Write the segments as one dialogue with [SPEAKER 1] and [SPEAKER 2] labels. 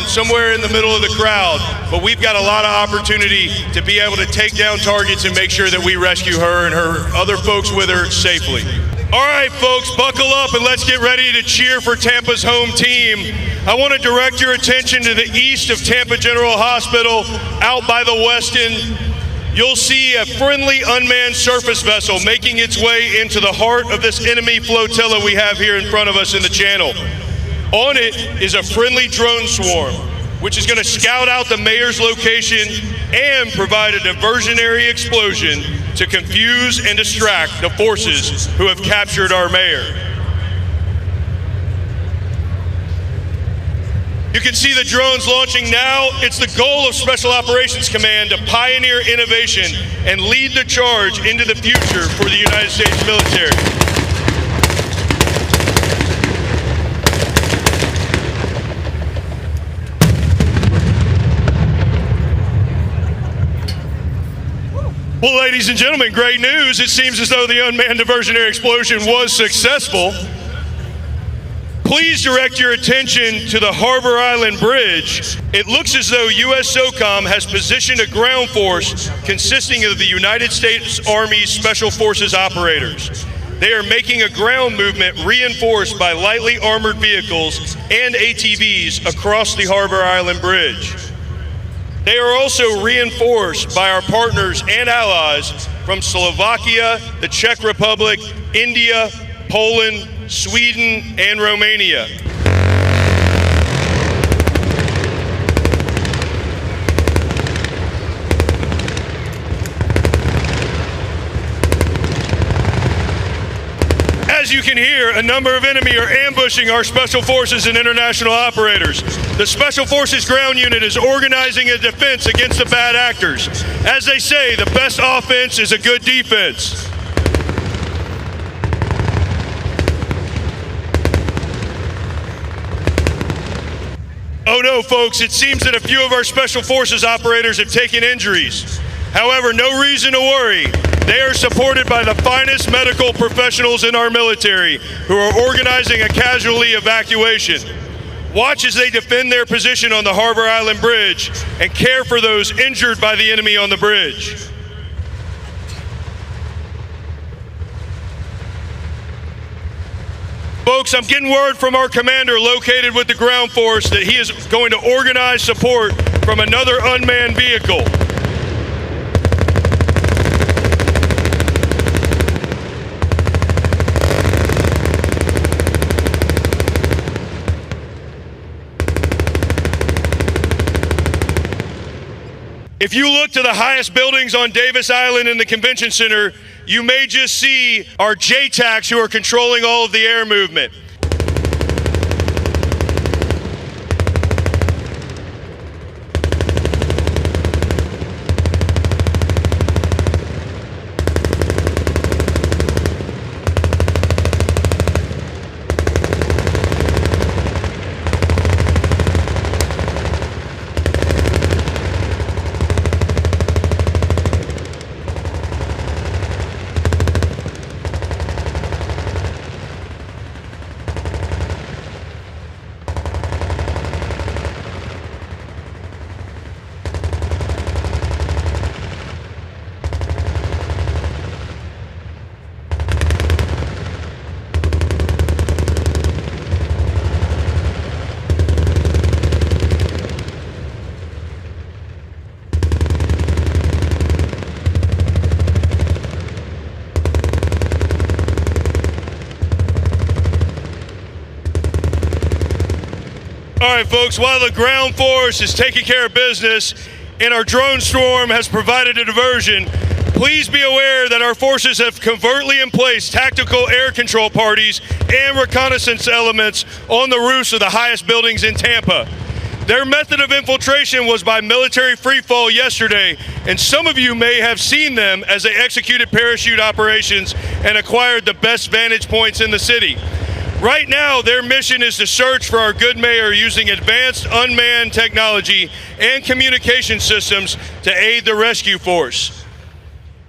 [SPEAKER 1] down somewhere in the middle of the crowd, but we've got a lot of opportunity to be able to take down targets and make sure that we rescue her and her other folks with her safely. All right, folks, buckle up and let's get ready to cheer for Tampa's home team. I want to direct your attention to the east of Tampa General Hospital, out by the Westin. You'll see a friendly unmanned surface vessel making its way into the heart of this enemy flotilla we have here in front of us in the channel. On it is a friendly drone swarm, which is going to scout out the mayor's location and provide a diversionary explosion to confuse and distract the forces who have captured our mayor. You can see the drones launching now. It's the goal of Special Operations Command to pioneer innovation and lead the charge into the future for the United States military. Well, ladies and gentlemen, great news. It seems as though the unmanned diversionary explosion was successful. Please direct your attention to the Harbor Island Bridge. It looks as though USSOCOM has positioned a ground force consisting of the United States Army Special Forces operators. They are making a ground movement reinforced by lightly armored vehicles and ATVs across the Harbor Island Bridge. They are also reinforced by our partners and allies from Slovakia, the Czech Republic, India, Poland, Sweden, and Romania. As you can hear, a number of enemy are ambushing our special forces and international operators. The Special Forces Ground Unit is organizing a defense against the bad actors. As they say, the best offense is a good defense. Oh no, folks, it seems that a few of our Special Forces operators have taken injuries. However, no reason to worry. They are supported by the finest medical professionals in our military who are organizing a casualty evacuation. Watch as they defend their position on the Harbor Island Bridge and care for those injured by the enemy on the bridge. Folks, I'm getting word from our commander located with the ground force that he is going to organize support from another unmanned vehicle. If you look to the highest buildings on Davis Island in the convention center, you may just see our JTACs who are controlling all of the air movement. All right, folks, while the ground force is taking care of business and our drone swarm has provided a diversion, please be aware that our forces have covertly in place tactical air control parties and reconnaissance elements on the roofs of the highest buildings in Tampa. Their method of infiltration was by military freefall yesterday, and some of you may have seen them as they executed parachute operations and acquired the best vantage points in the city. Right now, their mission is to search for our good mayor using advanced unmanned technology and communication systems to aid the rescue force.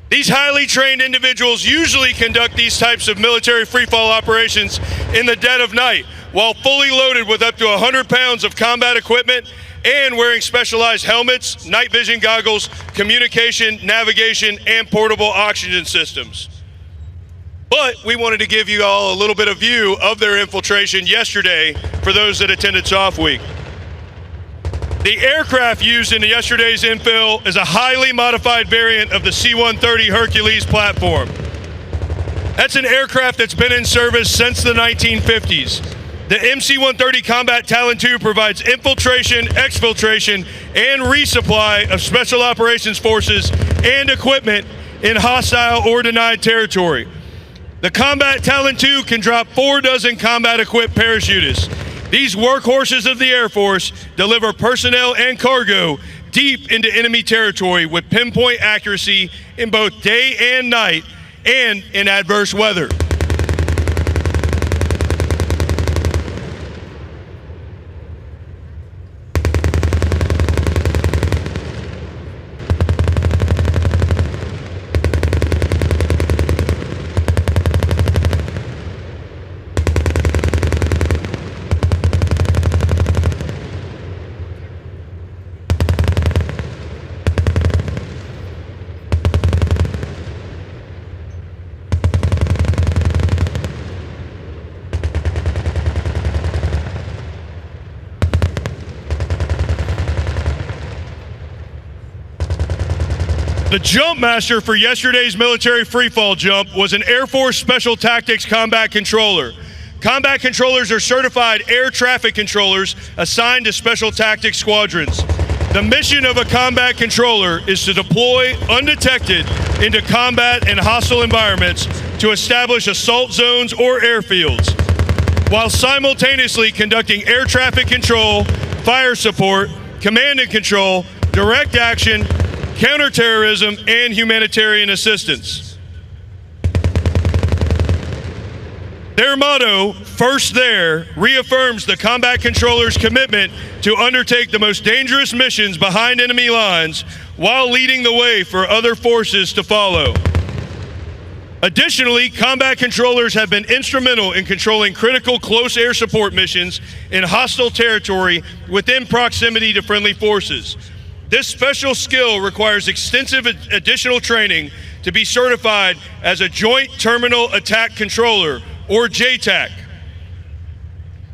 [SPEAKER 1] These highly trained individuals usually conduct these types of military freefall operations in the dead of night, while fully loaded with up to 100 pounds of combat equipment and wearing specialized helmets, night vision goggles, communication, navigation, and portable oxygen systems. But we wanted to give you all a little bit of view of their infiltration yesterday for those that attended SOF Week. The aircraft used in yesterday's infill is a highly modified variant of the C-130 Hercules platform. That's an aircraft that's been in service since the 1950s. The MC-130 Combat Talon II provides infiltration, exfiltration, and resupply of Special Operations Forces and equipment in hostile or denied territory. The Combat Talon II can drop 4 dozen combat-equipped parachutists. These workhorses of the Air Force deliver personnel and cargo deep into enemy territory with pinpoint accuracy in both day and night and in adverse weather. The jump master for yesterday's military freefall jump was an Air Force Special Tactics Combat Controller. Combat controllers are certified air traffic controllers assigned to Special Tactics squadrons. The mission of a combat controller is to deploy undetected into combat and hostile environments to establish assault zones or airfields, while simultaneously conducting air traffic control, fire support, command and control, direct action, counterterrorism, and humanitarian assistance. Their motto, "First There," reaffirms the combat controller's commitment to undertake the most dangerous missions behind enemy lines while leading the way for other forces to follow. Additionally, combat controllers have been instrumental in controlling critical close air support missions in hostile territory within proximity to friendly forces. This special skill requires extensive additional training to be certified as a Joint Terminal Attack Controller, or JTAC.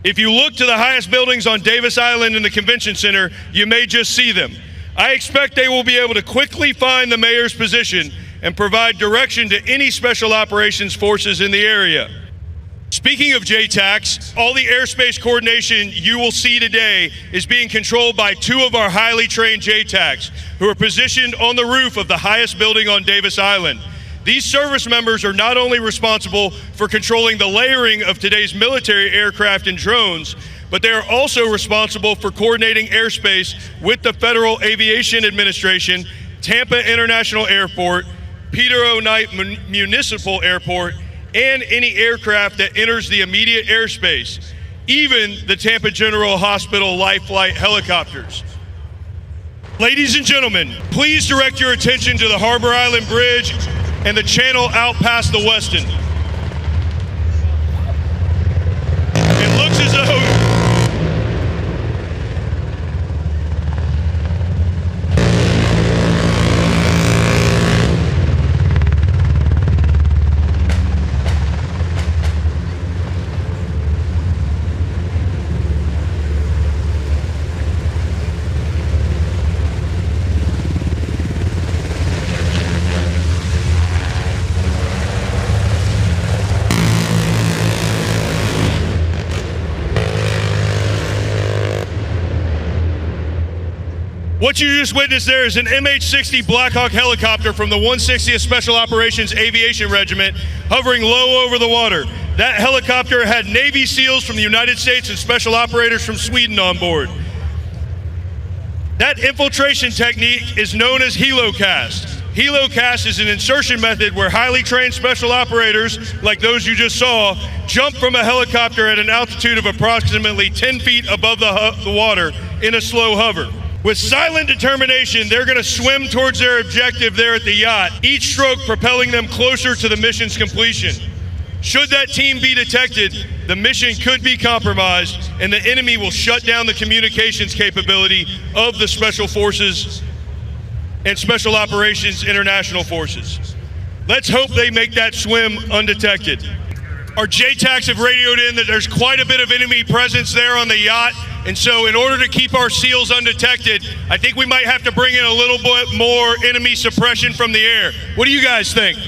[SPEAKER 1] If you look to the highest buildings on Davis Island in the Convention Center, you may just see them. I expect they will be able to quickly find the mayor's position and provide direction to any special operations forces in the area. Speaking of JTACs, all the airspace coordination you will see today is being controlled by 2 of our highly trained JTACs who are positioned on the roof of the highest building on Davis Island. These service members are not only responsible for controlling the layering of today's military aircraft and drones, but they are also responsible for coordinating airspace with the Federal Aviation Administration, Tampa International Airport, Peter O. Knight Municipal Airport, and any aircraft that enters the immediate airspace, even the Tampa General Hospital Life Flight helicopters. Ladies and gentlemen, please direct your attention to the Harbor Island Bridge and the channel out past the Westin. It looks as though what you just witnessed there is an MH-60 Black Hawk helicopter from the 160th Special Operations Aviation Regiment hovering low over the water. That helicopter had Navy SEALs from the United States and special operators from Sweden on board. That infiltration technique is known as helocast. Helocast is an insertion method where highly trained special operators, like those you just saw, jump from a helicopter at an altitude of approximately 10 feet above the water in a slow hover. With silent determination, they're going to swim towards their objective there at the yacht, each stroke propelling them closer to the mission's completion. Should that team be detected, the mission could be compromised and the enemy will shut down the communications capability of the Special Forces and Special Operations International Forces. Let's hope they make that swim undetected. Our JTACs have radioed in that there's quite a bit of enemy presence there on the yacht, and so in order to keep our SEALs undetected, I think we might have to bring in a little bit more enemy suppression from the air. What do you guys think?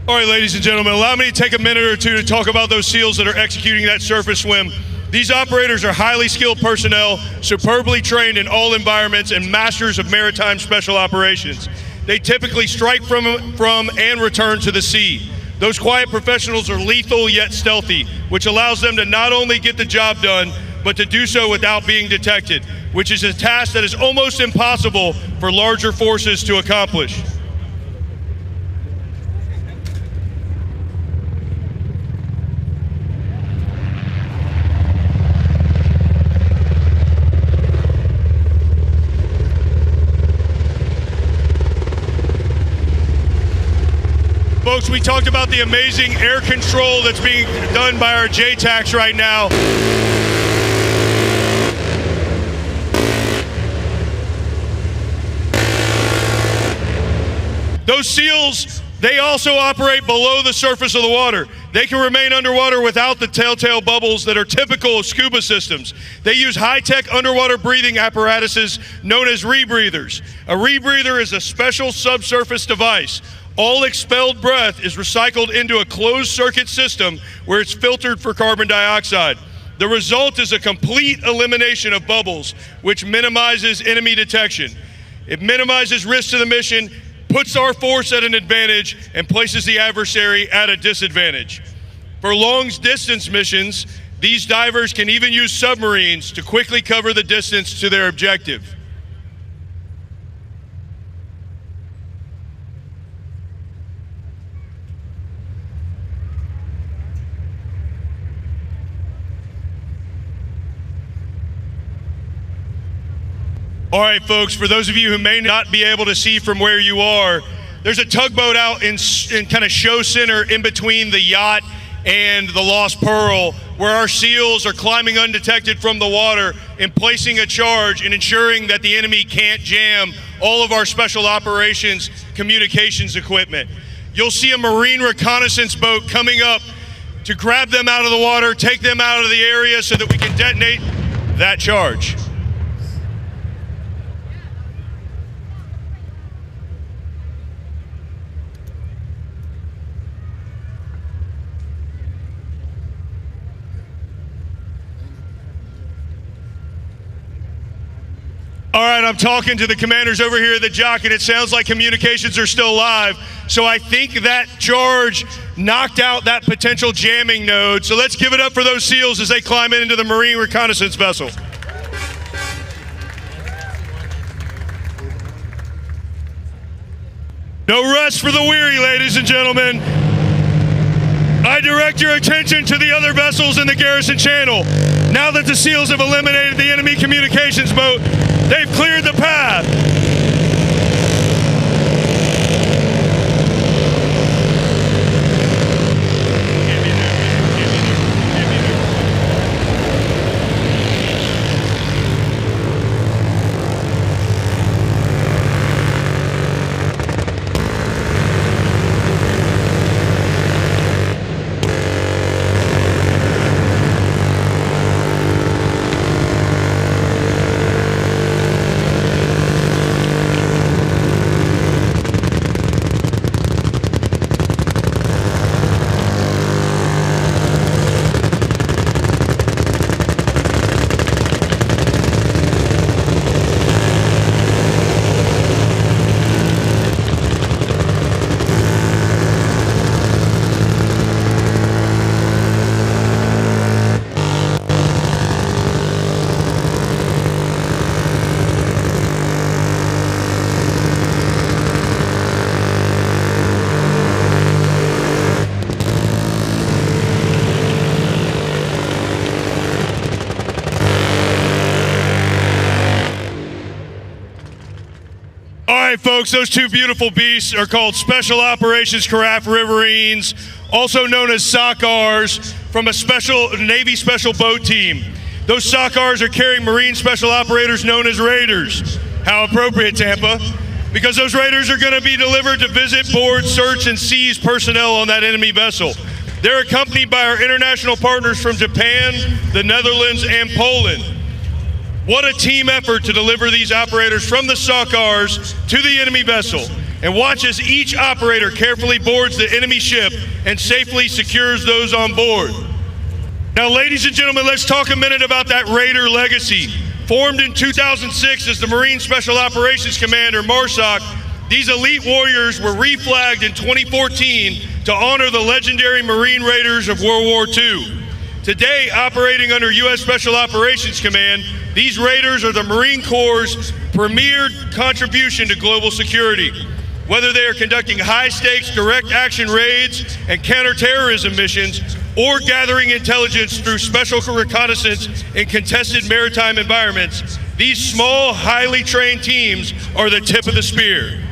[SPEAKER 1] All right, ladies and gentlemen, allow me to take a minute or two to talk about those SEALs that are executing that surface swim. These operators are highly skilled personnel, superbly trained in all environments, and masters of maritime special operations. They typically strike from and return to the sea. Those quiet professionals are lethal yet stealthy, which allows them to not only get the job done, but to do so without being detected, which is a task that is almost impossible for larger forces to accomplish. Folks, we talked about the amazing air control that's being done by our JTACs right now. Those SEALs, they also operate below the surface of the water. They can remain underwater without the telltale bubbles that are typical of scuba systems. They use high-tech underwater breathing apparatuses known as rebreathers. A rebreather is a special subsurface device. All expelled breath is recycled into a closed-circuit system where it's filtered for carbon dioxide. The result is a complete elimination of bubbles, which minimizes enemy detection. It minimizes risk to the mission, puts our force at an advantage, and places the adversary at a disadvantage. For long-distance missions, these divers can even use submarines to quickly cover the distance to their objective. All right, folks, for those of you who may not be able to see from where you are, there's a tugboat out in kind of show center in between the yacht and the Lost Pearl, where our SEALs are climbing undetected from the water and placing a charge and ensuring that the enemy can't jam all of our special operations communications equipment. You'll see a Marine reconnaissance boat coming up to grab them out of the water, take them out of the area so that we can detonate that charge. All right, I'm talking to the commanders over here at the jock, and it sounds like communications are still live. So I think that charge knocked out that potential jamming node. So let's give it up for those SEALs as they climb into the Marine reconnaissance vessel. No rest for the weary, ladies and gentlemen. I direct your attention to the other vessels in the Garrison Channel. Now that the SEALs have eliminated the enemy communications boat, they've cleared the path. right, folks, those two beautiful beasts are called Special Operations Carafe Riverines, also known as SOCOMs, from a Navy Special Boat Team. Those SOCOMs are carrying Marine Special Operators known as Raiders. How appropriate, Tampa, because those Raiders are going to be delivered to visit, board, search, and seize personnel on that enemy vessel. They're accompanied by our international partners from Japan, the Netherlands, and Poland. What a team effort to deliver these operators from the SOCOMs to the enemy vessel. And watch as each operator carefully boards the enemy ship and safely secures those on board. Now, ladies and gentlemen, let's talk a minute about that Raider legacy. Formed in 2006 as the Marine Special Operations Command, or MARSOC, these elite warriors were reflagged in 2014 to honor the legendary Marine Raiders of World War II. Today, operating under U.S. Special Operations Command, these Raiders are the Marine Corps' premier contribution to global security. Whether they are conducting high-stakes direct action raids and counterterrorism missions, or gathering intelligence through special reconnaissance in contested maritime environments, these small, highly trained teams are the tip of the spear.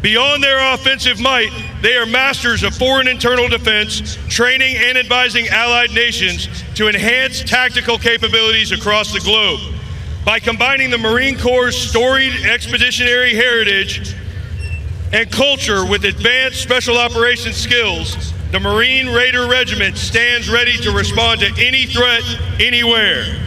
[SPEAKER 1] Beyond their offensive might, they are masters of foreign internal defense, training and advising allied nations to enhance tactical capabilities across the globe. By combining the Marine Corps' storied expeditionary heritage and culture with advanced special operations skills, the Marine Raider Regiment stands ready to respond to any threat, anywhere.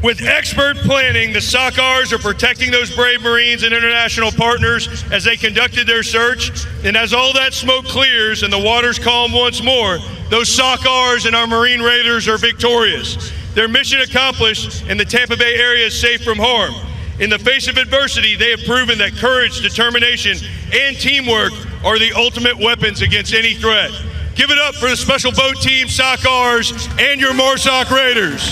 [SPEAKER 1] With expert planning, the SOCOMs are protecting those brave Marines and international partners as they conducted their search. And as all that smoke clears and the waters calm once more, those SOCOMs and our Marine Raiders are victorious. Their mission accomplished, and the Tampa Bay area is safe from harm. In the face of adversity, they have proven that courage, determination, and teamwork are the ultimate weapons against any threat. Give it up for the Special Boat Team, SOCOMs, and your MARSOC Raiders.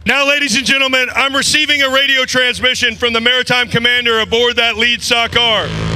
[SPEAKER 1] Now, ladies and gentlemen, I'm receiving a radio transmission from the Maritime Commander aboard that lead SOCOM.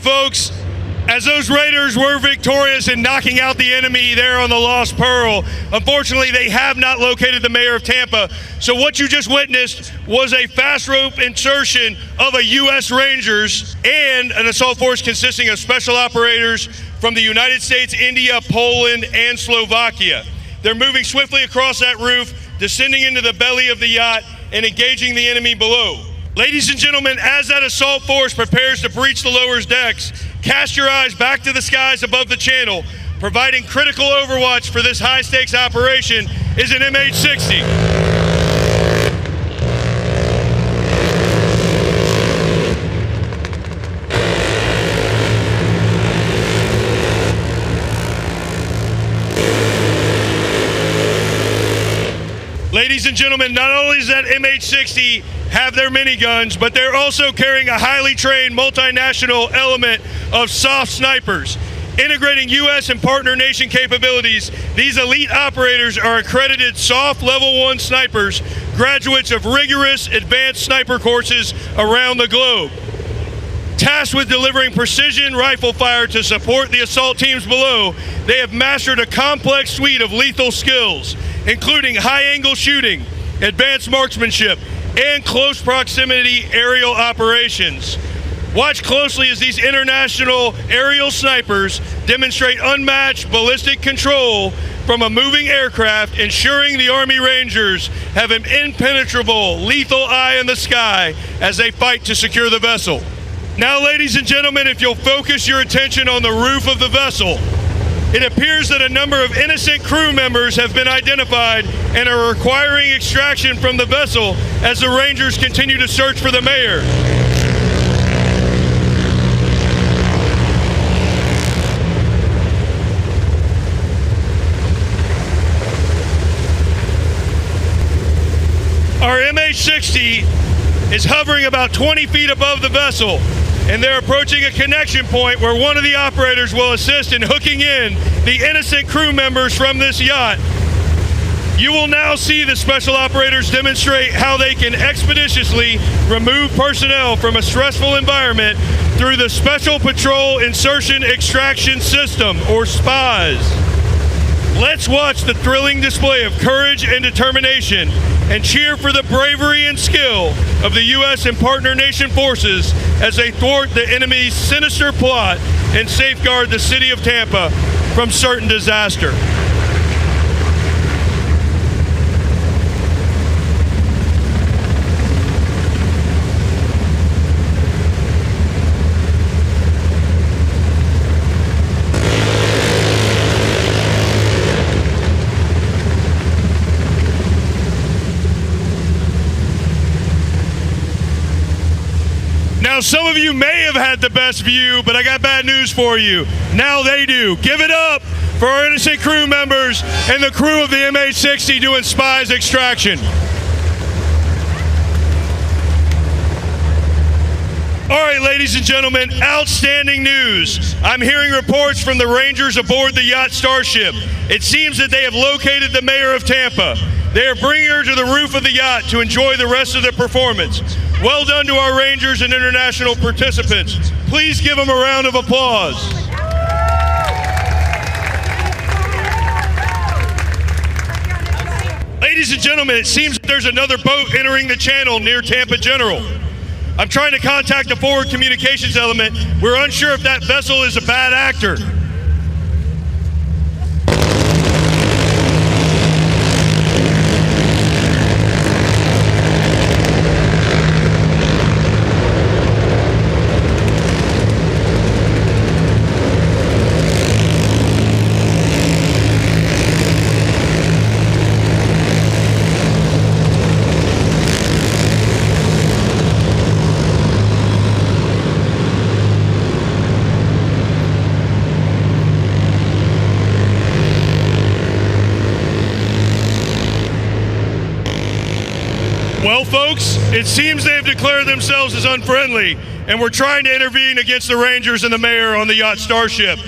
[SPEAKER 1] Folks, as those Raiders were victorious in knocking out the enemy there on the Lost Pearl, unfortunately they have not located the mayor of Tampa. So what you just witnessed was a fast rope insertion of a U.S. Rangers and an assault force consisting of special operators from the United States, India, Poland, and Slovakia. They're moving swiftly across that roof, descending into the belly of the yacht and engaging the enemy below. Ladies and gentlemen, as that assault force prepares to breach the lower decks, cast your eyes back to the skies above the channel. Providing critical overwatch for this high-stakes operation is an MH-60. Ladies and gentlemen, not only does that MH-60 have their miniguns, but they're also carrying a highly trained multinational element of SOF snipers. Integrating U.S. and partner nation capabilities, these elite operators are accredited SOF Level 1 snipers, graduates of rigorous advanced sniper courses around the globe. Tasked with delivering precision rifle fire to support the assault teams below, they have mastered a complex suite of lethal skills, including high-angle shooting, advanced marksmanship, and close proximity aerial operations. Watch closely as these international aerial snipers demonstrate unmatched ballistic control from a moving aircraft, ensuring the Army Rangers have an impenetrable, lethal eye in the sky as they fight to secure the vessel. Now, ladies and gentlemen, if you'll focus your attention on the roof of the vessel, it appears that a number of innocent crew members have been identified and are requiring extraction from the vessel as the Rangers continue to search for the mayor. Our MH-60 is hovering about 20 feet above the vessel, and they're approaching a connection point where one of the operators will assist in hooking in the innocent crew members from this yacht. You will now see the special operators demonstrate how they can expeditiously remove personnel from a stressful environment through the Special Patrol Insertion Extraction System, or SPIES. Let's watch the thrilling display of courage and determination and cheer for the bravery and skill of the U.S. and partner nation forces as they thwart the enemy's sinister plot and safeguard the city of Tampa from certain disaster. Now, some of you may have had the best view, but I got bad news for you. Now they do. Give it up for our innocent crew members and the crew of the MH-60 doing SPIES extraction. All right, ladies and gentlemen, outstanding news. I'm hearing reports from the Rangers aboard the yacht Starship. It seems that they have located the mayor of Tampa. They are bringing her to the roof of the yacht to enjoy the rest of the performance. Well done to our Rangers and international participants. Please give them a round of applause. Ladies and gentlemen, it seems that there's another boat entering the channel near Tampa General. I'm trying to contact the forward communications element. We're unsure if that vessel is a bad actor. Well, folks, it seems they have declared themselves as unfriendly, and we're trying to intervene against the Rangers and the mayor on the yacht Starship.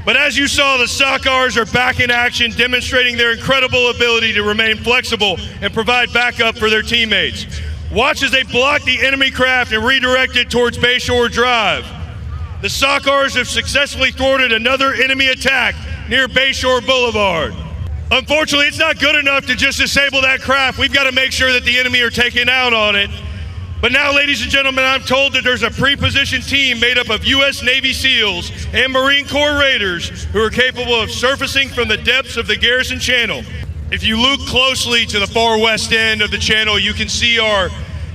[SPEAKER 1] But as you saw, the SOCOMs are back in action, demonstrating their incredible ability to remain flexible and provide backup for their teammates. Watch as they block the enemy craft and redirect it towards Bayshore Drive. The SOCOMs have successfully thwarted another enemy attack near Bayshore Boulevard. Unfortunately, it's not good enough to just disable that craft. We've got to make sure that the enemy are taken out on it. But now, ladies and gentlemen, I'm told that there's a pre-positioned team made up of U.S. Navy SEALs and Marine Corps Raiders who are capable of surfacing from the depths of the Garrison Channel. If you look closely to the far west end of the channel, you can see our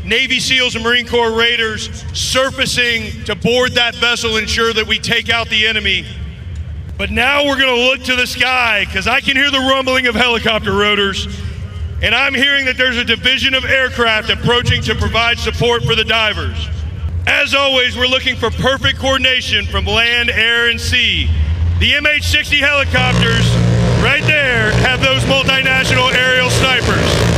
[SPEAKER 1] Navy SEALs and Marine Corps Raiders surfacing to board that vessel, ensure that we take out the enemy. But now we're going to look to the sky because I can hear the rumbling of helicopter rotors, and I'm hearing that there's a division of aircraft approaching to provide support for the divers. As always, we're looking for perfect coordination from land, air, and sea. The MH-60 helicopters right there have those multinational aerial snipers.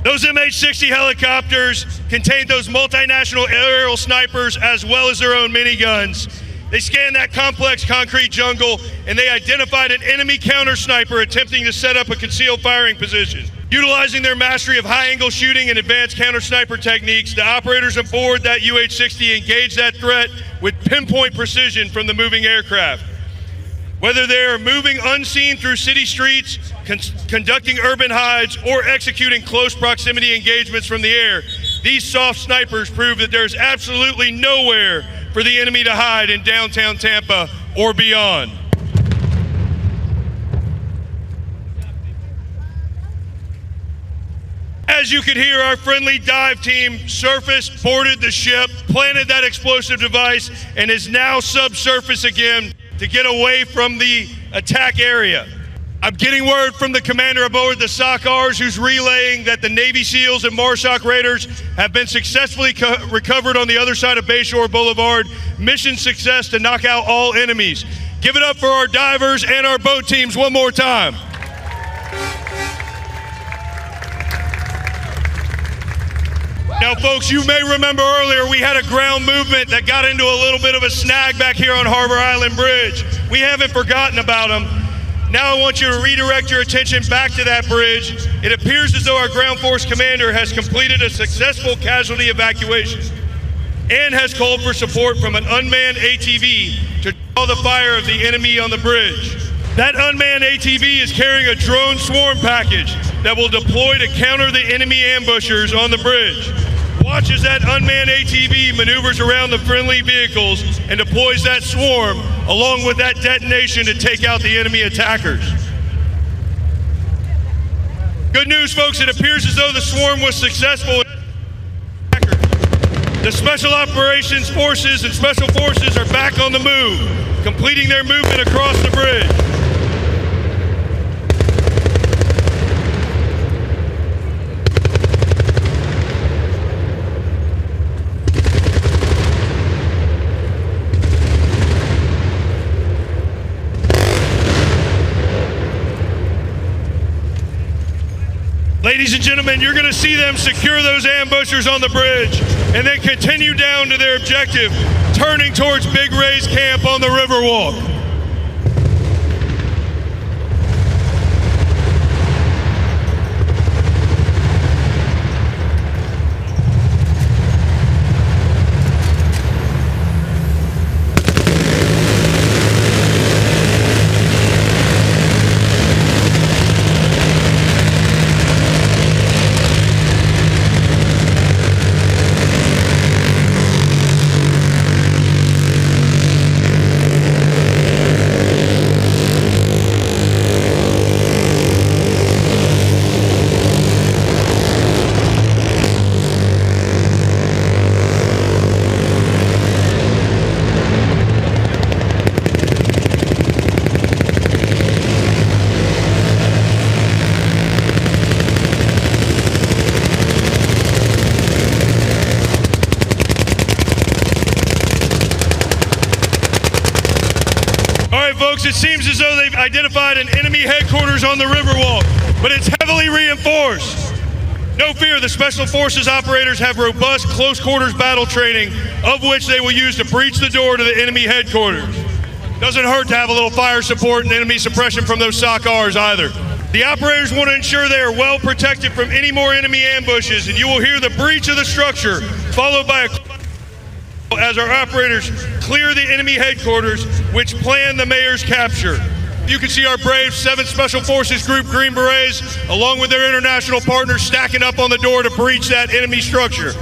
[SPEAKER 1] Those MH-60 helicopters contain those multinational aerial snipers as well as their own miniguns. They scanned that complex concrete jungle and they identified an enemy counter sniper attempting to set up a concealed firing position. Utilizing their mastery of high-angle shooting and advanced counter-sniper techniques, the operators aboard that UH-60 engaged that threat with pinpoint precision from the moving aircraft. Whether they are moving unseen through city streets, conducting urban hides, or executing close proximity engagements from the air, these soft snipers prove that there's absolutely nowhere for the enemy to hide in downtown Tampa or beyond. As you could hear, our friendly dive team surfaced, boarded the ship, planted that explosive device, and is now subsurface again to get away from the attack area. I'm getting word from the commander aboard the SOCOMs, who's relaying that the Navy SEALs and MARSOC Raiders have been successfully recovered on the other side of Bayshore Boulevard. Mission success to knock out all enemies. Give it up for our divers and our boat teams one more time. Now, folks, you may remember earlier we had a ground movement that got into a little bit of a snag back here on Harbor Island Bridge. We haven't forgotten about them. Now I want you to redirect your attention back to that bridge. It appears as though our ground force commander has completed a successful casualty evacuation and has called for support from an unmanned ATV to draw the fire of the enemy on the bridge. That unmanned ATV is carrying a drone swarm package that will deploy to counter the enemy ambushers on the bridge. Watch as that unmanned ATV maneuvers around the friendly vehicles and deploys that swarm along with that detonation to take out the enemy attackers. Good news, folks, it appears as though the swarm was successful. The Special Operations Forces and Special Forces are back on the move, completing their movement across the bridge. Ladies and gentlemen, you're going to see them secure those ambushers on the bridge and then continue down to their objective, turning towards Big Ray's camp on the Riverwalk. Folks, it seems as though they've identified an enemy headquarters on the Riverwalk, but it's heavily reinforced. No fear, the Special Forces operators have robust close quarters battle training, of which they will use to breach the door to the enemy headquarters. Doesn't hurt to have a little fire support and enemy suppression from those SOCOMs either. The operators want to ensure they are well protected from any more enemy ambushes, and you will hear the breach of the structure, followed by a as our operators clear the enemy headquarters, which plan the mayor's capture. You can see our brave 7th Special Forces Group Green Berets, along with their international partners, stacking up on the door to breach that enemy structure.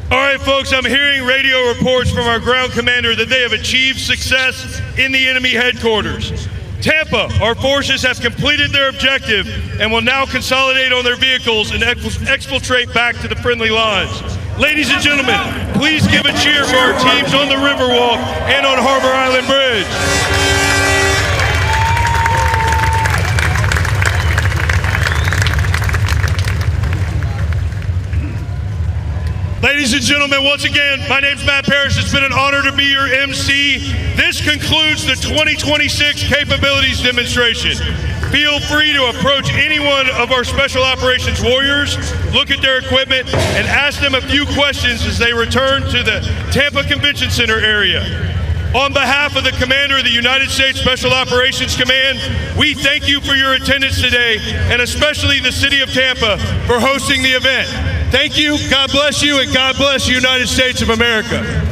[SPEAKER 1] All right, folks, I'm hearing radio reports from our ground commander that they have achieved success in the enemy headquarters. Tampa, our forces have completed their objective and will now consolidate on their vehicles and exfiltrate back to the friendly lines. Ladies and gentlemen, please give a cheer for our teams on the Riverwalk and on Harbor Island Bridge. Ladies and and gentlemen, once again, my name's Matt Parrish. It's been an honor to be your MC. This concludes the 2026 Capabilities Demonstration. Feel free to approach any one of our Special Operations Warriors, look at their equipment, and ask them a few questions as they return to the Tampa Convention Center area. On behalf of the Commander of the United States Special Operations Command, we thank you for your attendance today, and especially the City of Tampa for hosting the event. Thank you, God bless you, and God bless the United States of America.